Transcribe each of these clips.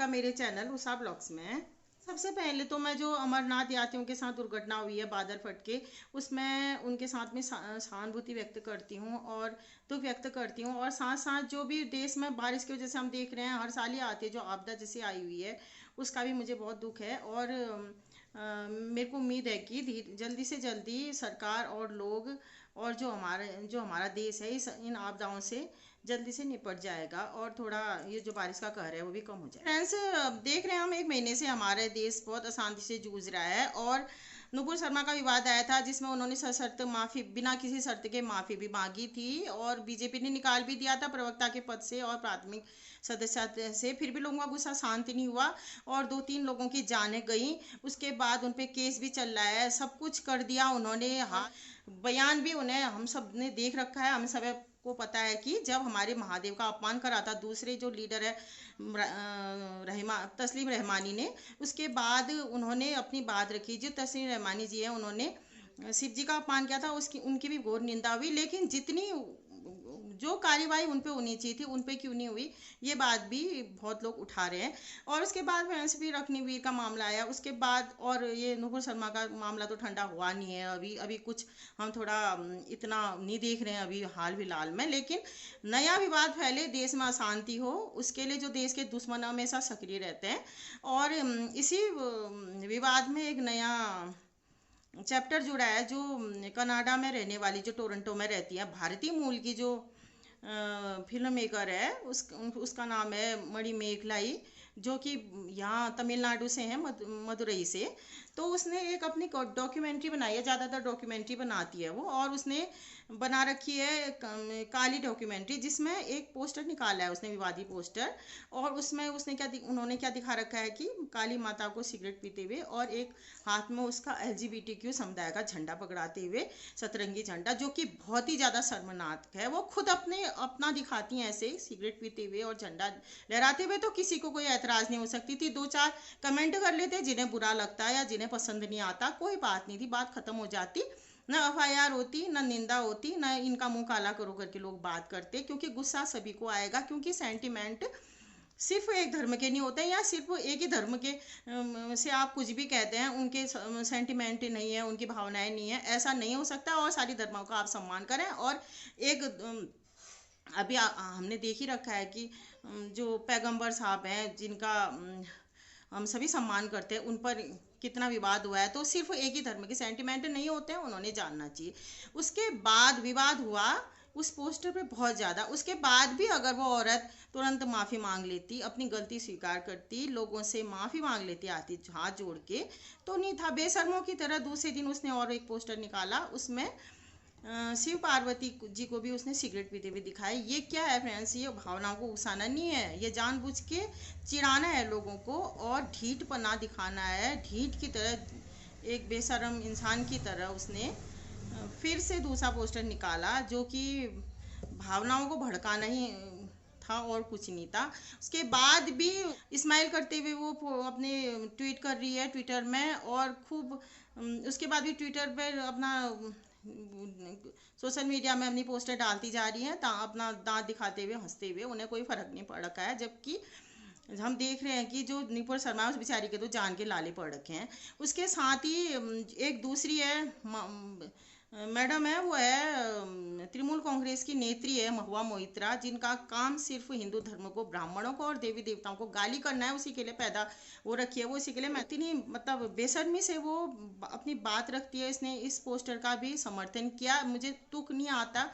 मेरे channel Usha blogs में। सबसे पहले तो मैं जो अमरनाथ यात्रियों के साथ दुर्घटना हुई है बादल फट के, उसमें उनके साथ में सहानुभूति व्यक्त करती हूँ और दुख व्यक्त करती हूँ। और साथ साथ जो भी देश में बारिश की वजह से हम देख रहे हैं हर साल ही आती है जो आपदा जैसी आई हुई है, उसका भी मुझे बहुत दुख है। और मेरे को उम्मीद है कि जल्दी से जल्दी सरकार और लोग और जो हमारा देश है इस इन आपदाओं से जल्दी से निपट जाएगा और थोड़ा ये जो बारिश का कहर है वो भी कम हो जाए। फ्रेंड्स, देख रहे हैं हम एक महीने से हमारे देश बहुत अशांति से जूझ रहा है और नुपुर शर्मा का विवाद आया था जिसमें उन्होंने सशर्त माफी, बिना किसी शर्त के माफी भी मांगी थी और बीजेपी ने निकाल भी दिया था प्रवक्ता के पद से और प्राथमिक सदस्य से। फिर भी लोगों का गुस्सा शांत नहीं हुआ और 2-3 लोगों की जानें गई। उसके बाद उन पे केस भी चल रहा है, सब कुछ कर दिया उन्होंने। हाँ, बयान भी उन्हें हम सब ने देख रखा है, हमें सब को पता है कि जब हमारे महादेव का अपमान करा था दूसरे जो लीडर है तस्लीम रहमानी ने, उसके बाद उन्होंने अपनी बात रखी। जो तस्लीम रहमानी जी है उन्होंने शिव जी का अपमान किया था, उसकी उनकी भी घोर निंदा हुई, लेकिन जितनी जो कार्यवाही उन पे होनी चाहिए थी उन पे क्यों नहीं हुई, ये बात भी बहुत लोग उठा रहे हैं। और उसके बाद फिर एनसीपी रत्नवीर का मामला आया, उसके बाद और ये नुपुर शर्मा का मामला तो ठंडा हुआ नहीं है अभी अभी कुछ हम थोड़ा इतना नहीं देख रहे हैं अभी हाल फिलहाल में। लेकिन नया विवाद फैले, देश में अशांति हो, उसके लिए जो देश के दुश्मन हमेशा सक्रिय रहते हैं। और इसी विवाद में एक नया चैप्टर जुड़ा है। जो कनाडा में रहने वाली, जो टोरंटो में रहती है, भारतीय मूल की जो फिल्म मेकर है, उसका नाम है मणिमेखलाई, जो कि यहाँ तमिलनाडु से है, मदुरई से। तो उसने एक अपनी डॉक्यूमेंट्री बनाई है, ज़्यादातर डॉक्यूमेंट्री बनाती है वो, और उसने बना रखी है काली डॉक्यूमेंट्री, जिसमें एक पोस्टर निकाला है उसने, विवादी पोस्टर। और उसमें उसने उन्होंने क्या दिखा रखा है कि काली माता को सिगरेट पीते हुए और एक हाथ में उसका LGBTQ समुदाय का झंडा पकड़ाते हुए, सतरंगी झंडा, जो कि बहुत ही ज़्यादा शर्मनाक है। वो खुद अपना दिखाती हैं ऐसे सिगरेट पीते हुए और झंडा लहराते हुए, तो किसी को कोई ऐतराज़ नहीं हो सकती थी। 2-4 कमेंट कर लेते जिन्हें बुरा लगता है या जिन्हें पसंद नहीं आता, कोई बात नहीं थी, बात खत्म हो जाती, न FIR होती, न निंदा होती, न इनका मुंह काला करो करके लोग बात करते। क्योंकि गुस्सा सभी को आएगा, क्योंकि सेंटिमेंट सिर्फ एक धर्म के नहीं होते, या सिर्फ एक ही धर्म के से आप कुछ भी कहते हैं उनके सेंटिमेंट नहीं है, उनकी भावनाएं नहीं है, ऐसा नहीं हो सकता। और सारी धर्मों का आप सम्मान करें। और एक अभी हमने देख ही रखा है कि जो पैगंबर साहब हैं जिनका हम सभी सम्मान करते हैं, उन पर कितना विवाद हुआ है। तो सिर्फ एक ही धर्म के सेंटिमेंट नहीं होते हैं, उन्होंने जानना चाहिए। उसके बाद विवाद हुआ उस पोस्टर पे बहुत ज़्यादा, उसके बाद भी अगर वो औरत तुरंत माफ़ी मांग लेती, अपनी गलती स्वीकार करती, लोगों से माफ़ी मांग लेती आती हाथ जोड़ के, तो नहीं था। बेशर्मों की तरह दूसरे दिन उसने और एक पोस्टर निकाला, उसमें शिव पार्वती जी को भी उसने सिगरेट पीते हुए दिखाया। ये क्या है फ्रेंड्स, ये भावनाओं को उकसाना नहीं है, ये जानबूझ के चिढ़ाना है लोगों को और ढीठपना दिखाना है। ढीठ की तरह, एक बेशर्म इंसान की तरह उसने फिर से दूसरा पोस्टर निकाला, जो कि भावनाओं को भड़काना ही था और कुछ नहीं था। उसके बाद भी स्माइल करते हुए वो अपने ट्वीट कर रही है ट्विटर में, और खूब उसके बाद भी ट्विटर पर अपना सोशल मीडिया में अपनी पोस्टर डालती जा रही हैं, अपना दांत दिखाते हुए हंसते हुए, उन्हें कोई फर्क नहीं पड़ रखा है। जबकि हम देख रहे हैं कि जो नुपुर शर्मा है उस बेचारी के तो जान के लाले पड़ रखे हैं। उसके साथ ही एक दूसरी है मैडम है, वो है तृणमूल कांग्रेस की नेत्री है महुआ मोइत्रा, जिनका काम सिर्फ हिंदू धर्म को, ब्राह्मणों को और देवी देवताओं को गाली करना है, उसी के लिए पैदा वो रखी है। वो इसी के लिए इतनी मतलब बेशर्मी से वो अपनी बात रखती है। इसने इस पोस्टर का भी समर्थन किया, मुझे तुक नहीं आता।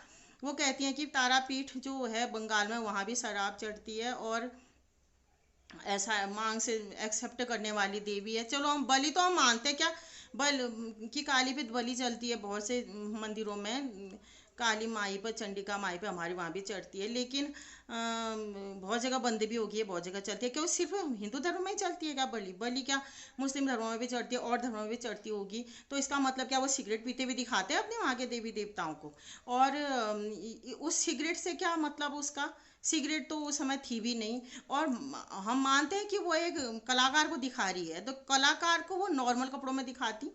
वो कहती हैं कि तारापीठ जो है बंगाल में, वहाँ भी शराब चढ़ती है और ऐसा मांग से एक्सेप्ट करने वाली देवी है। चलो हम बलि तो हम मानते हैं, क्या बल की काली पे बलि चलती है बहुत से मंदिरों में, काली माई पर, चंडिका माई पे हमारे वहाँ भी चढ़ती है, लेकिन बहुत जगह बंद भी होगी है, बहुत जगह चलती है। क्यों सिर्फ हिंदू धर्म में ही चलती है क्या बलि? बलि क्या मुस्लिम धर्मों में भी चढ़ती है और धर्मों में भी चढ़ती होगी? तो इसका मतलब क्या वो सिगरेट पीते हुए दिखाते हैं अपने वहाँ के देवी देवताओं को? और उस सिगरेट से क्या मतलब, उसका सिगरेट तो उस समय थी भी नहीं। और हम मानते हैं कि वो एक कलाकार को दिखा रही है, तो कलाकार को वो नॉर्मल कपड़ों में दिखाती,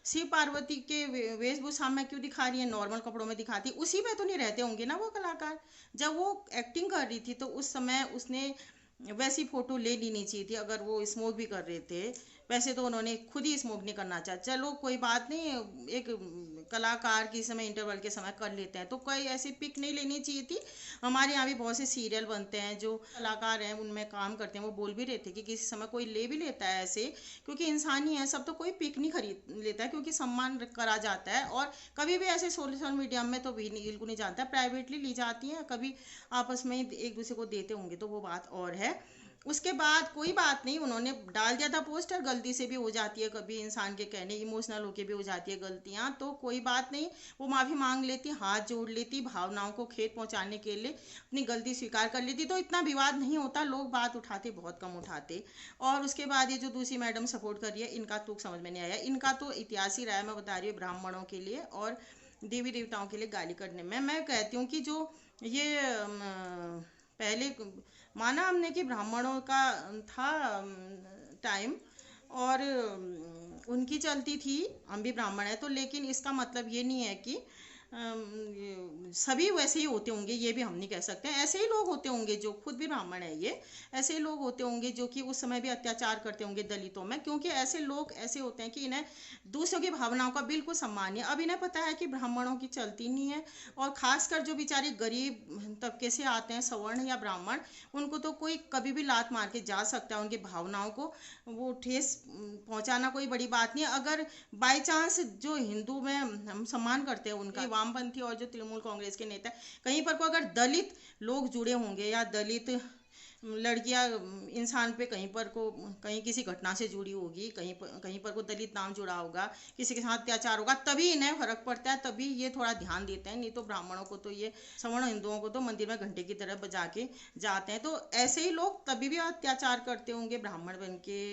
शिव पार्वती के वेशभूषा में क्यों दिखा रही है? नॉर्मल कपड़ों में दिखाती, उसी में तो नहीं रहते होंगे ना वो कलाकार। जब वो एक्टिंग कर रही थी तो उस समय उसने वैसी फोटो ले लेनी चाहिए थी अगर वो स्मोक भी कर रहे थे। वैसे तो उन्होंने खुद ही स्मोक नहीं करना चाहा, चलो कोई बात नहीं, एक कलाकार की समय इंटरवल के समय कर लेते हैं तो कोई ऐसी पिक नहीं लेनी चाहिए थी। हमारे यहाँ भी बहुत से सीरियल बनते हैं, जो कलाकार हैं उनमें काम करते हैं, वो बोल भी रहे थे कि किसी समय कोई ले भी लेता है ऐसे, क्योंकि इंसान ही है सब, तो कोई पिक नहीं खरीद लेता है क्योंकि सम्मान करा जाता है। और कभी भी ऐसे सोशल मीडिया में तो भी बिल्कुल नहीं जानता, प्राइवेटली ली जाती हैं, कभी आपस में एक दूसरे को देते होंगे तो वो बात और है। उसके बाद कोई बात नहीं, उन्होंने डाल दिया था पोस्टर, गलती से भी हो जाती है कभी इंसान के कहने, इमोशनल होके भी हो जाती है गलतियां, तो कोई बात नहीं, वो माफी मांग लेती, हाथ जोड़ लेती, भावनाओं को खेत पहुंचाने के लिए अपनी गलती स्वीकार कर लेती, तो इतना विवाद नहीं होता, लोग बात उठाते बहुत कम उठाते। और उसके बाद ये जो दूसरी मैडम सपोर्ट कर रही है, इनका तुक समझ में नहीं आया, इनका तो इतिहास ही रहा है, मैं बता रही हूँ, ब्राह्मणों के लिए और देवी देवताओं के लिए गाली करने में। मैं कहती हूँ कि जो ये पहले माना हमने कि ब्राह्मणों का था टाइम, और उनकी चलती थी, हम भी ब्राह्मण हैं तो, लेकिन इसका मतलब ये नहीं है कि सभी वैसे ही होते होंगे, ये भी हम नहीं कह सकते हैं। ऐसे ही लोग होते होंगे जो खुद भी ब्राह्मण है, ये ऐसे ही लोग होते होंगे जो कि उस समय भी अत्याचार करते होंगे दलितों में, क्योंकि ऐसे लोग ऐसे होते हैं कि इन्हें दूसरों की भावनाओं का बिल्कुल सम्मान है। अब इन्हें पता है कि ब्राह्मणों की चलती नहीं है, और खासकर जो बेचारे गरीब तबके से आते हैं, सवर्ण या ब्राह्मण, उनको तो कोई कभी भी लात मार के जा सकता है, उनकी भावनाओं को वो ठेस पहुंचाना कोई बड़ी बात नहीं है। अगर बाई चांस जो हिंदू में हम सम्मान करते हैं उनका, वामपंथी और जो तृणमूल कांग्रेस के नेता, कहीं पर को अगर दलित लोग जुड़े होंगे या दलित लड़कियां इंसान पे कहीं पर को कहीं किसी घटना से जुड़ी होगी, कहीं पर को दलित नाम जुड़ा होगा, किसी के साथ अत्याचार होगा, तभी इन्हें फर्क पड़ता है, तभी ये थोड़ा ध्यान देते हैं। नहीं तो ब्राह्मणों को तो ये सवर्ण हिंदुओं को तो मंदिर में घंटे की तरह बजा के जाते हैं, तो ऐसे ही लोग तभी भी अत्याचार करते होंगे ब्राह्मण बन के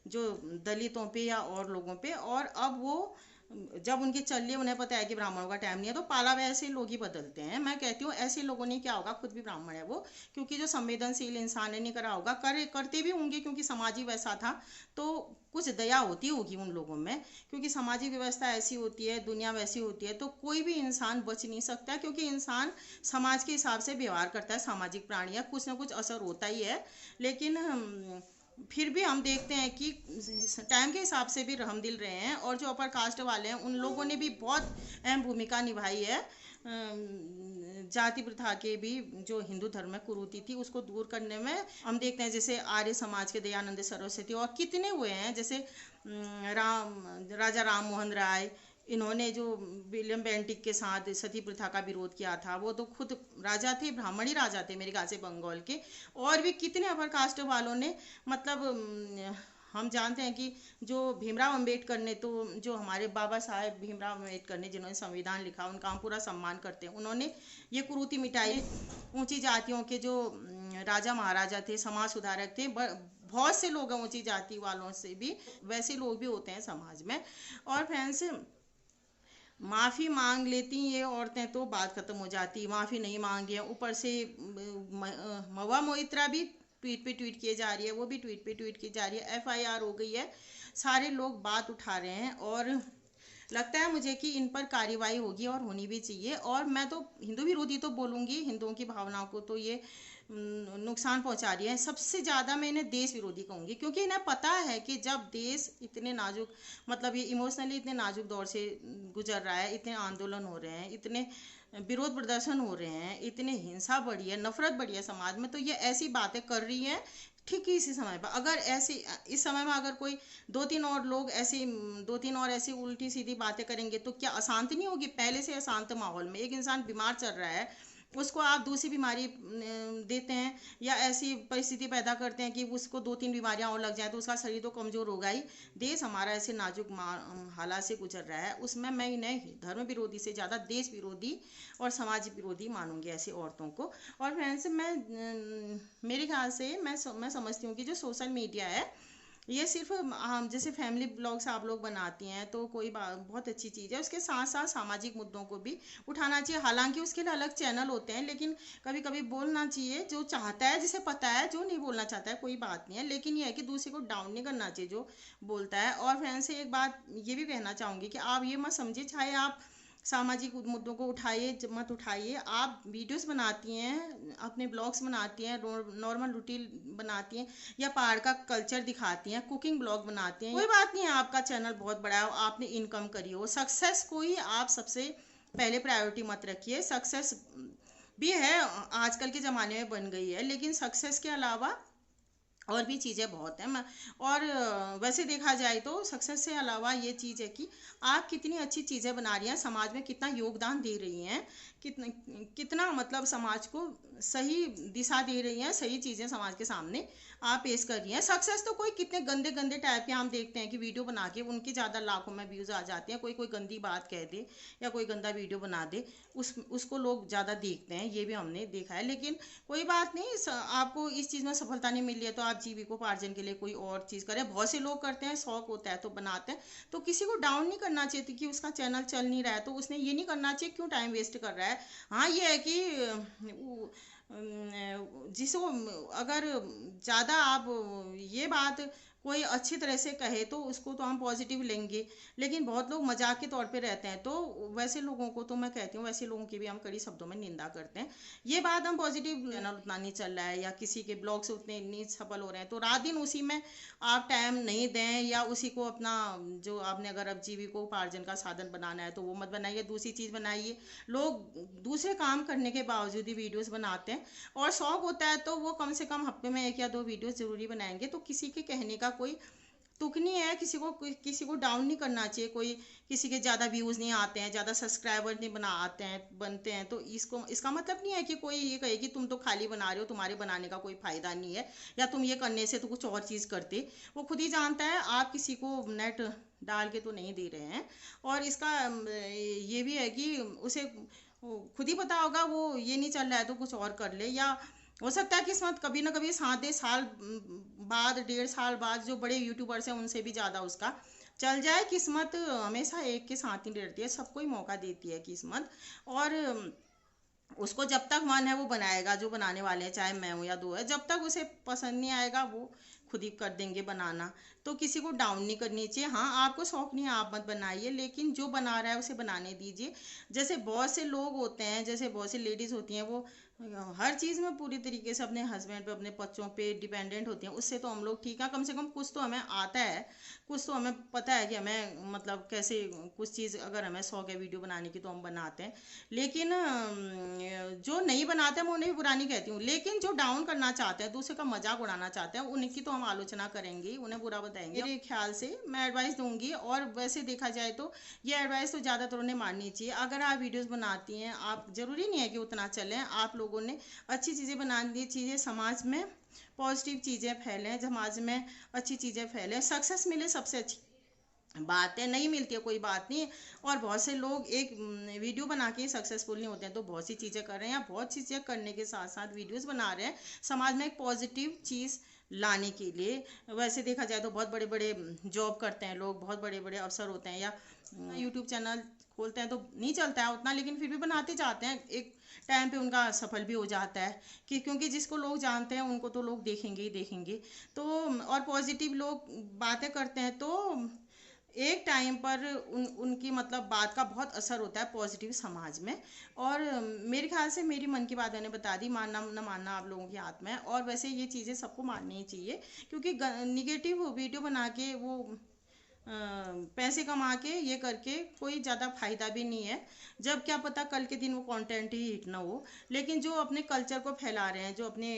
जो दलितों पे या और लोगों पे। और अब वो जब उनकी चल रही है, उन्हें पता है कि ब्राह्मणों का टाइम नहीं है, तो पाला वैसे लोग ही बदलते हैं। मैं कहती हूँ ऐसे लोगों ने क्या होगा, खुद भी ब्राह्मण है वो, क्योंकि जो संवेदनशील इंसान ने नहीं करा होगा, करते भी होंगे क्योंकि समाज ही वैसा था, तो कुछ दया होती होगी उन लोगों में, क्योंकि सामाजिक व्यवस्था ऐसी होती है, दुनिया वैसी होती है, तो कोई भी इंसान बच नहीं सकता, क्योंकि इंसान समाज के हिसाब से व्यवहार करता है, सामाजिक प्राणी है, कुछ ना कुछ असर होता ही है। लेकिन फिर भी हम देखते हैं कि टाइम के हिसाब से भी हम दिल रहे हैं, और जो अपर कास्ट वाले हैं उन लोगों ने भी बहुत अहम भूमिका निभाई है जाति प्रथा के भी, जो हिंदू धर्म में कुरीति थी उसको दूर करने में। हम देखते हैं जैसे आर्य समाज के दयानंद सरस्वती और कितने हुए हैं, जैसे राजा राम मोहन राय, इन्होंने जो विलियम बेंटिक के साथ सती प्रथा का विरोध किया था, वो तो खुद राजा थे, ब्राह्मण ही राजा थे मेरे ख्याल से बंगाल के। और भी कितने अपर कास्ट वालों ने, मतलब हम जानते हैं कि जो भीमराव अंबेडकर ने, तो जो हमारे बाबा साहेब भीमराव अंबेडकर ने जिन्होंने संविधान लिखा, उनका हम पूरा सम्मान करते हैं, उन्होंने ये कुरीति मिटाई। ऊंची जातियों के जो राजा महाराजा थे, समाज सुधारक थे, बहुत से लोग हैं ऊंची जाति वालों से भी, वैसे लोग भी होते हैं समाज में। और फ्रेंड्स, माफ़ी मांग लेती ये औरतें तो बात खत्म हो जाती, माफ़ी नहीं मांगी है, ऊपर से मवा मोइत्रा भी ट्वीट पे ट्वीट किए जा रही है, वो भी ट्वीट पे ट्वीट की जा रही है, एफआईआर हो गई है, सारे लोग बात उठा रहे हैं, और लगता है मुझे कि इन पर कार्रवाई होगी और होनी भी चाहिए। और मैं तो हिंदू विरोधी तो बोलूँगी, हिंदुओं की भावनाओं को तो ये नुकसान पहुंचा रही है। सबसे ज़्यादा मैं इन्हें देश विरोधी कहूँगी, क्योंकि इन्हें पता है कि जब देश इतने नाजुक, मतलब ये इमोशनली इतने नाजुक दौर से गुजर रहा है, इतने आंदोलन हो रहे हैं, इतने विरोध प्रदर्शन हो रहे हैं, इतने हिंसा बढ़ी है, नफरत बढ़ी है समाज में, तो ये ऐसी बातें कर रही हैं ठीक ही इसी समय पर। अगर ऐसी इस समय में अगर कोई दो तीन और लोग ऐसी दो तीन और ऐसी उल्टी सीधी बातें करेंगे तो क्या अशांति नहीं होगी? पहले से अशांत माहौल में एक इंसान बीमार चल रहा है, उसको आप दूसरी बीमारी देते हैं, या ऐसी परिस्थिति पैदा करते हैं कि उसको दो तीन बीमारियां और लग जाए, तो उसका शरीर तो कमजोर होगा ही। देश हमारा ऐसे नाजुक हालात से गुजर रहा है, उसमें मैं इन्हें धर्म विरोधी से ज़्यादा देश विरोधी और समाज विरोधी मानूंगी ऐसी औरतों को। और फ्रेंड्स, मैं मेरे ख्याल से मैं समझती हूँ कि जो सोशल मीडिया है, ये सिर्फ हम जैसे फैमिली ब्लॉग्स आप लोग बनाती हैं तो कोई बहुत अच्छी चीज़ है, उसके साथ साथ सामाजिक मुद्दों को भी उठाना चाहिए। हालांकि उसके लिए अलग चैनल होते हैं, लेकिन कभी कभी बोलना चाहिए, जो चाहता है, जिसे पता है, जो नहीं बोलना चाहता है कोई बात नहीं है, लेकिन यह है कि दूसरे को डाउन नहीं करना चाहिए जो बोलता है। और फ्रेंड्स से एक बात ये भी कहना चाहूँगी कि आप ये मत समझिए, चाहे आप सामाजिक मुद्दों को उठाइए, मत उठाइए। आप वीडियोस बनाती हैं, अपने ब्लॉग्स बनाती हैं, नॉर्मल रूटीन बनाती हैं, या पहाड़ का कल्चर दिखाती हैं, कुकिंग ब्लॉग बनाती हैं, कोई बात नहीं है, आपका चैनल बहुत बड़ा है, आपने इनकम करी हो, सक्सेस को ही आप सबसे पहले प्रायोरिटी मत रखिए। सक्सेस भी है, आजकल के ज़माने में बन गई है, लेकिन सक्सेस के अलावा और भी चीज़ें बहुत हैं। और वैसे देखा जाए तो सक्सेस से अलावा ये चीज़ है कि आप कितनी अच्छी चीज़ें बना रही हैं, समाज में कितना योगदान दे रही हैं, कितना कितना मतलब समाज को सही दिशा दे रही हैं, सही चीज़ें समाज के सामने आप पेश कर रही हैं। सक्सेस तो कोई कितने गंदे गंदे टाइप के हम देखते हैं कि वीडियो बना के उनकी ज़्यादा लाखों में व्यूज़ आ जाते हैं, कोई कोई गंदी बात कह दे या कोई गंदा वीडियो बना दे, उसको लोग ज़्यादा देखते हैं, ये भी हमने देखा है। लेकिन कोई बात नहीं, आपको इस चीज़ में सफलता नहीं मिली है तो आप जीविकोपार्जन के लिए कोई और चीज़ करें। बहुत से लोग करते हैं, शौक होता है तो बनाते हैं। तो किसी को डाउन नहीं करना चाहिए कि उसका चैनल चल नहीं रहा है तो उसने ये नहीं करना चाहिए क्यों टाइम वेस्ट कर रहा है। हाँ ये है कि जिसको अगर ज़्यादा आप ये बात कोई अच्छी तरह से कहे तो उसको तो हम पॉजिटिव लेंगे, लेकिन बहुत लोग मजाक के तौर पे रहते हैं तो वैसे लोगों को तो मैं कहती हूँ वैसे लोगों की भी हम कड़ी शब्दों में निंदा करते हैं। ये बात हम पॉजिटिव चैनल उतना नहीं चल रहा है या किसी के ब्लॉग से उतने नहीं सफल हो रहे हैं तो रात दिन उसी में आप टाइम नहीं दें, या उसी को अपना जो आपने अगर अब जीविकोपार्जन का साधन बनाना है तो वो मत बनाइए, दूसरी चीज़ बनाइए। लोग दूसरे काम करने के बावजूद ही वीडियोस बनाते हैं, और शौक होता है तो वो कम से कम हफ्ते में 1 या 2 वीडियोस जरूरी बनाएंगे। तो किसी के कहने का कोई तुक नहीं है, किसी को डाउन नहीं करना चाहिए। कोई किसी के ज़्यादा व्यूज़ नहीं आते हैं, ज़्यादा सब्सक्राइबर नहीं बनते हैं तो इसका मतलब नहीं है कि कोई ये कहे कि तुम तो खाली बना रहे हो, तुम्हारे बनाने का कोई फ़ायदा नहीं है, या तुम ये करने से तो कुछ और चीज़ करते। वो खुद ही जानता है, आप किसी को नेट डाल के तो नहीं दे रहे हैं। और इसका ये भी है कि उसे खुद ही पता होगा वो ये नहीं चल रहा है तो कुछ और कर ले, या हो सकता है किस्मत कभी ना कभी 7 साल बाद, 1.5 साल बाद जो बड़े यूट्यूबर्स हैं उनसे भी ज़्यादा उसका चल जाए। किस्मत हमेशा एक के साथ ही रहती है, सबको ही मौका देती है किस्मत। और उसको जब तक मन है वो बनाएगा, जो बनाने वाले हैं चाहे मैं हूँ या दो है, जब तक उसे पसंद नहीं आएगा वो खुद ही कर देंगे बनाना। तो किसी को डाउन नहीं करनी चाहिए। हाँ आपको शौक नहीं है आप मत बनाइए, लेकिन जो बना रहा है उसे बनाने दीजिए। जैसे बहुत से लोग होते हैं, जैसे बहुत सी लेडीज़ होती हैं, वो हर चीज़ में पूरी तरीके से अपने हस्बैंड पे, अपने बच्चों पे डिपेंडेंट होती हैं। उससे तो हम लोग ठीक है, कम से कम कुछ तो हमें आता है, कुछ तो हमें पता है कि हमें मतलब कैसे कुछ चीज़ अगर हमें शौक है वीडियो बनाने की तो हम बनाते हैं। लेकिन जो नहीं बनाते मैं उन्हें भी बुरा नहीं कहती हूँ, लेकिन जो डाउन करना चाहते हैं, दूसरे का मजाक उड़ाना चाहते हैं, उनकी तो हम आलोचना करेंगे, उन्हें बुरा बताएंगे। मेरे ख्याल से मैं एडवाइस दूंगी, और वैसे देखा जाए तो ये एडवाइस तो ज़्यादातर उन्हें माननी चाहिए। अगर आप वीडियोस बनाती हैं, आप ज़रूरी नहीं है कि उतना चलें, आप लोगों ने अच्छी चीज़ें बनानी चाहिए, समाज में पॉजिटिव चीज़ें फैलें, समाज में अच्छी चीज़ें फैलें, सक्सेस मिले सबसे अच्छी बात है, नहीं मिलती है कोई बात नहीं। और बहुत से लोग एक वीडियो बना के सक्सेसफुल नहीं होते हैं, तो बहुत सी चीज़ें कर रहे हैं, या बहुत चीज़ें करने के साथ साथ वीडियोस बना रहे हैं समाज में एक पॉजिटिव चीज़ लाने के लिए। वैसे देखा जाए तो बहुत बड़े बड़े जॉब करते हैं लोग, बहुत बड़े बड़े अफसर होते हैं, या यूट्यूब चैनल खोलते हैं तो नहीं चलता है उतना, लेकिन फिर भी बनाते जाते हैं, एक टाइम पे उनका सफल भी हो जाता है कि क्योंकि जिसको लोग जानते हैं उनको तो लोग देखेंगे ही देखेंगे। तो और पॉजिटिव लोग बातें करते हैं तो एक टाइम पर उनकी मतलब बात का बहुत असर होता है पॉजिटिव समाज में। और मेरे ख्याल से मेरी मन की बात मैंने बता दी, मानना न मानना आप लोगों के हाथ में है। और वैसे ये चीज़ें सबको माननी ही चाहिए, क्योंकि निगेटिव वीडियो बना के वो पैसे कमा के ये करके कोई ज़्यादा फायदा भी नहीं है, जब क्या पता कल के दिन वो कंटेंट ही हिट ना हो। लेकिन जो अपने कल्चर को फैला रहे हैं, जो अपने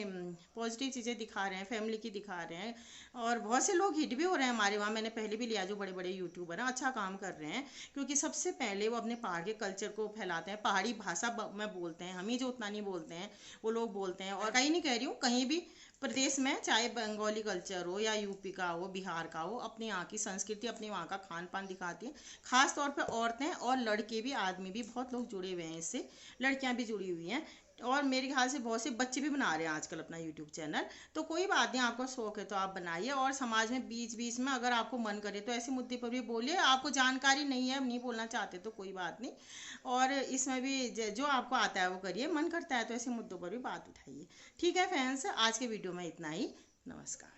पॉजिटिव चीज़ें दिखा रहे हैं, फैमिली की दिखा रहे हैं, और बहुत से लोग हिट भी हो रहे हैं हमारे वहाँ, मैंने पहले भी लिया जो बड़े बड़े यूट्यूबर हैं अच्छा काम कर रहे हैं, क्योंकि सबसे पहले वो अपने पहाड़ के कल्चर को फैलाते हैं। पहाड़ी भाषा में बोलते हैं, हम ही जो उतना नहीं बोलते हैं वो लोग बोलते हैं। और कहीं नहीं कह रही हूँ, कहीं भी प्रदेश में चाहे बंगाली कल्चर हो या यूपी का हो, बिहार का हो, अपनी यहाँ की संस्कृति, अपने वहाँ का खान पान दिखाती है। खास तौर पे औरतें और लड़के भी, आदमी भी, बहुत लोग जुड़े हुए हैं इससे, लड़कियां भी जुड़ी हुई हैं। और मेरे ख्याल से बहुत से बच्चे भी बना रहे हैं आजकल अपना यूट्यूब चैनल। तो कोई बात नहीं, आपका शौक है तो आप बनाइए, और समाज में बीच बीच में अगर आपको मन करे तो ऐसे मुद्दे पर भी बोलिए। आपको जानकारी नहीं है, नहीं बोलना चाहते तो कोई बात नहीं, और इसमें भी जो आपको आता है वो करिए, मन करता है तो ऐसे मुद्दों पर भी बात उठाइए। ठीक है फ्रेंड्स, आज के वीडियो में इतना ही। नमस्कार।